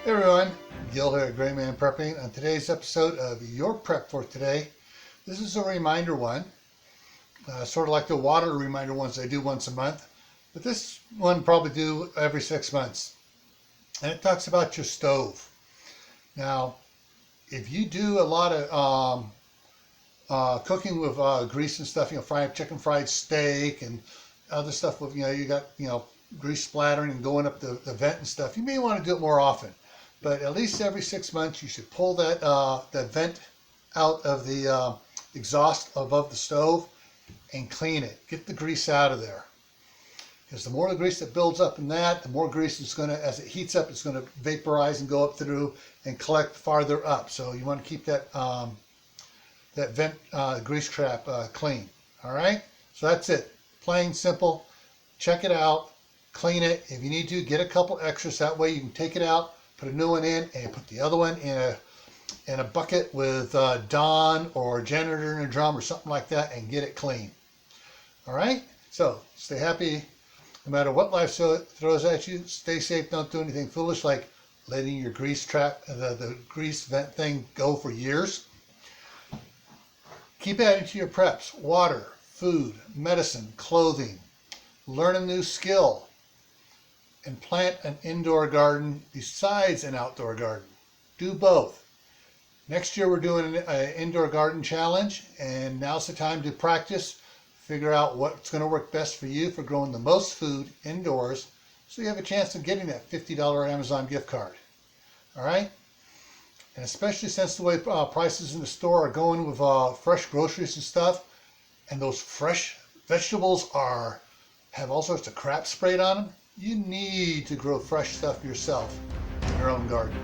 Hey everyone, Gil here at Grayman Prepping. On today's episode of Your Prep for Today, this is a reminder one, sort of like the water reminder ones I do once a month, but this one probably do every 6 months. And it talks about your stove. Now, if you do a lot of cooking with grease and stuff, frying chicken fried steak and other stuff with, you got, grease splattering and going up the vent and stuff, you may want to do it more often. But at least every 6 months, you should pull that vent out of the exhaust above the stove and clean it. Get the grease out of there. Because the more the grease that builds up in that, the more grease is going to, as it heats up, it's going to vaporize and go up through and collect farther up. So you want to keep that that vent grease trap clean. All right? So that's it. Plain, simple. Check it out. Clean it. If you need to, get a couple extras. That way you can take it out, put a new one in, and put the other one in a bucket with Dawn or janitor in a drum or something like that and get it clean. All right? So stay happy no matter what life throws at you. Stay safe. Don't do anything foolish like letting your grease trap, the grease vent thing go for years. Keep adding to your preps. Water, food, medicine, clothing. Learn a new skill. And plant an indoor garden besides an outdoor garden. Do both. Next year we're doing an indoor garden challenge, and now's the time to practice, figure out what's going to work best for you for growing the most food indoors so you have a chance of getting that $50 Amazon gift card. All right? And especially since the way prices in the store are going with fresh groceries and stuff, and those fresh vegetables have all sorts of crap sprayed on them, you need to grow fresh stuff yourself in your own garden.